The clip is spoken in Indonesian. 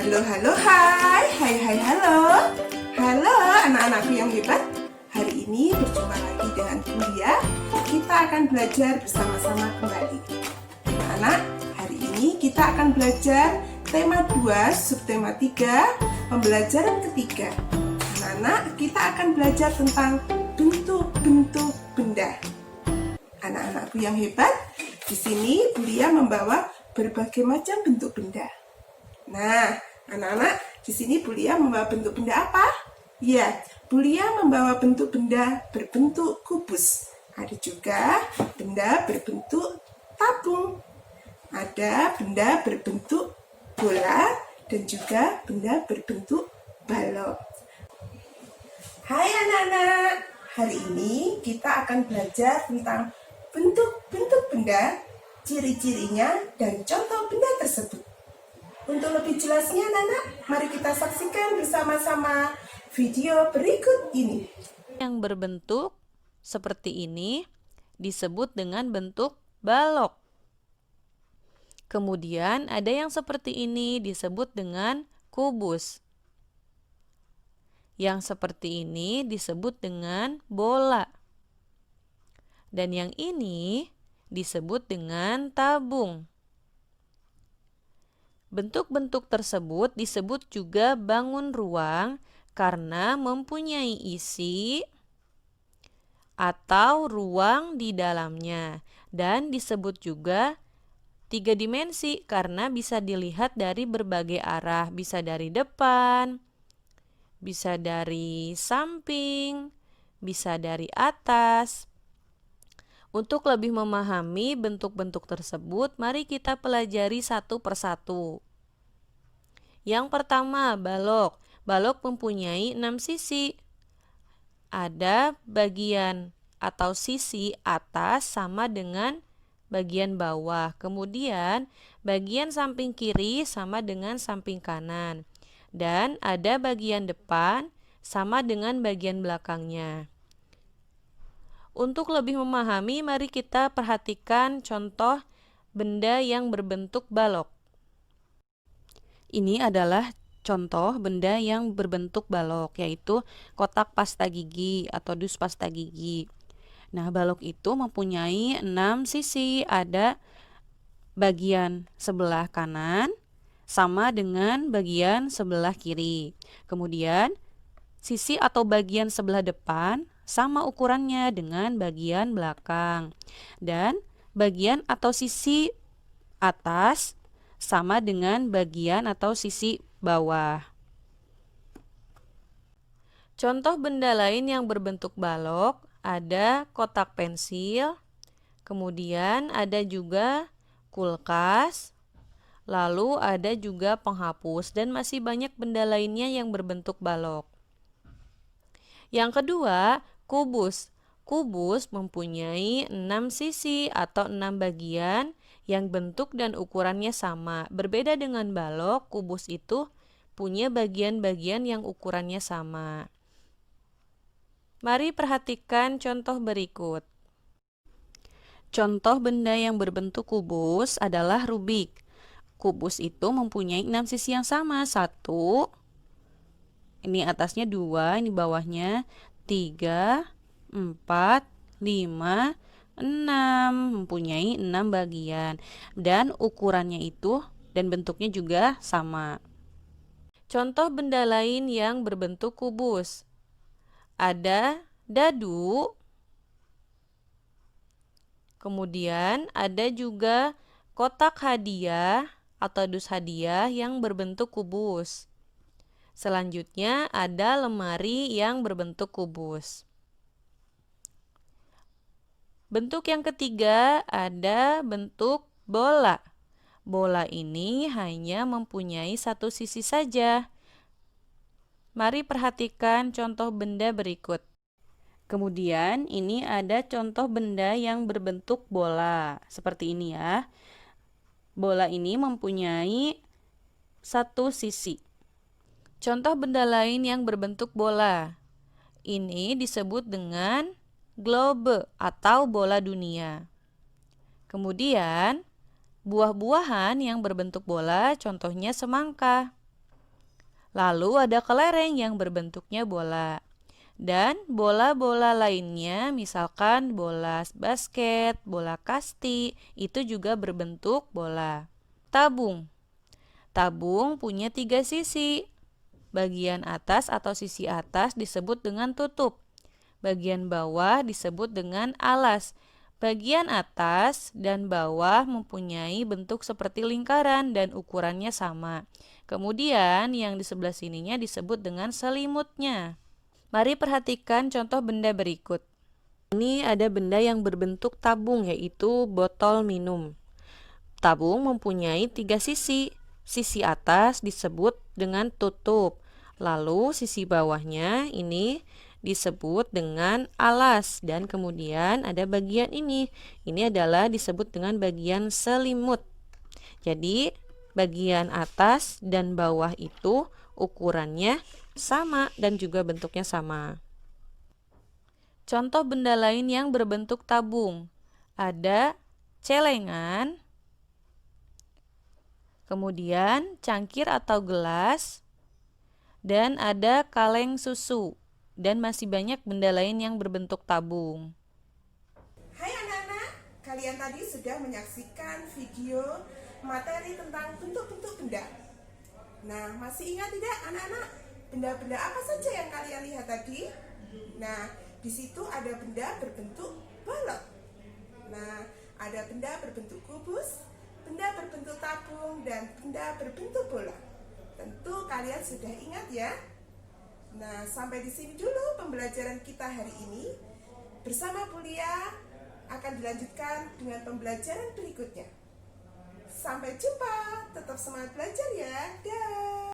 Halo, halo, hai, halo. Halo anak-anakku yang hebat. Hari ini berjumpa lagi dengan Bulia. Kita akan belajar bersama-sama kembali. Anak-anak, hari ini kita akan belajar tema 2, subtema 3, pembelajaran ketiga. Anak-anak, kita akan belajar tentang bentuk-bentuk benda. Anak-anakku yang hebat, di sini Bulia membawa berbagai macam bentuk benda. Nah, anak-anak, di sini Bulia membawa bentuk benda apa? Ya, Bulia membawa bentuk benda berbentuk kubus. Ada juga benda berbentuk tabung. Ada benda berbentuk bola dan juga benda berbentuk balok. Hai anak-anak, hari ini kita akan belajar tentang bentuk-bentuk benda, ciri-cirinya, dan contoh benda tersebut. Untuk lebih jelasnya anak-anak, mari kita saksikan bersama-sama video berikut ini. Yang berbentuk seperti ini disebut dengan bentuk balok. Kemudian ada yang seperti ini disebut dengan kubus. Yang seperti ini disebut dengan bola. Dan yang ini disebut dengan tabung. Bentuk-bentuk tersebut disebut juga bangun ruang karena mempunyai isi atau ruang di dalamnya, dan disebut juga 3 dimensi karena bisa dilihat dari berbagai arah, bisa dari depan, bisa dari samping, bisa dari atas. Untuk lebih memahami bentuk-bentuk tersebut, mari kita pelajari satu persatu. Yang pertama, balok. Balok mempunyai 6 sisi. Ada bagian atau sisi atas sama dengan bagian bawah. Kemudian, bagian samping kiri sama dengan samping kanan. Dan ada bagian depan sama dengan bagian belakangnya. Untuk lebih memahami, mari kita perhatikan contoh benda yang berbentuk balok. Ini adalah contoh benda yang berbentuk balok, yaitu kotak pasta gigi atau dus pasta gigi. Nah, balok itu mempunyai 6 sisi. Ada bagian sebelah kanan sama dengan bagian sebelah kiri. Kemudian, sisi atau bagian sebelah depan sama ukurannya dengan bagian belakang, dan bagian atau sisi atas sama dengan bagian atau sisi bawah. Contoh benda lain yang berbentuk balok ada kotak pensil, kemudian ada juga kulkas, lalu ada juga penghapus, dan masih banyak benda lainnya yang berbentuk balok. Yang kedua, kubus. Kubus mempunyai 6 sisi atau 6 bagian yang bentuk dan ukurannya sama. Berbeda dengan balok, kubus itu punya bagian-bagian yang ukurannya sama. Mari perhatikan contoh berikut. Contoh benda yang berbentuk kubus adalah Rubik. Kubus itu mempunyai 6 sisi yang sama. 1, ini atasnya 2, ini bawahnya 3, 4, 5, 6, mempunyai 6 bagian, dan ukurannya itu dan bentuknya juga sama. Contoh benda lain yang berbentuk kubus ada dadu, kemudian ada juga kotak hadiah atau dus hadiah yang berbentuk kubus. Selanjutnya ada lemari yang berbentuk kubus. Bentuk yang ketiga ada bentuk bola. Bola ini hanya mempunyai 1 sisi saja. Mari perhatikan contoh benda berikut. Kemudian ini ada contoh benda yang berbentuk bola. Seperti ini ya. Bola ini mempunyai 1 sisi. Contoh benda lain yang berbentuk bola. Ini disebut dengan globe atau bola dunia. Kemudian, buah-buahan yang berbentuk bola contohnya semangka. Lalu ada kelereng yang berbentuknya bola. Dan bola-bola lainnya, misalkan bola basket, bola kasti, itu juga berbentuk bola. Tabung. Tabung punya 3 sisi. Bagian atas atau sisi atas disebut dengan tutup. Bagian bawah disebut dengan alas. Bagian atas dan bawah mempunyai bentuk seperti lingkaran dan ukurannya sama. Kemudian yang di sebelah sininya disebut dengan selimutnya. Mari perhatikan contoh benda berikut. Ini ada benda yang berbentuk tabung, yaitu botol minum. Tabung mempunyai 3 sisi. Sisi atas disebut dengan tutup. Lalu sisi bawahnya ini disebut dengan alas. Dan kemudian ada bagian ini. Ini adalah disebut dengan bagian selimut. Jadi bagian atas dan bawah itu ukurannya sama dan juga bentuknya sama. Contoh benda lain yang berbentuk tabung. Ada celengan, kemudian cangkir atau gelas, dan ada kaleng susu. Dan masih banyak benda lain yang berbentuk tabung. Hai anak-anak, kalian tadi sudah menyaksikan video materi tentang bentuk-bentuk benda. Nah, masih ingat tidak anak-anak? Benda-benda apa saja yang kalian lihat tadi? Nah, di situ ada benda berbentuk balok. Nah, ada benda berbentuk kubus, benda berbentuk tabung, dan benda berbentuk bola. Tentu kalian sudah ingat ya? Nah, sampai di sini dulu pembelajaran kita hari ini. Bersama Bulia akan dilanjutkan dengan pembelajaran berikutnya. Sampai jumpa, tetap semangat belajar ya. Dah.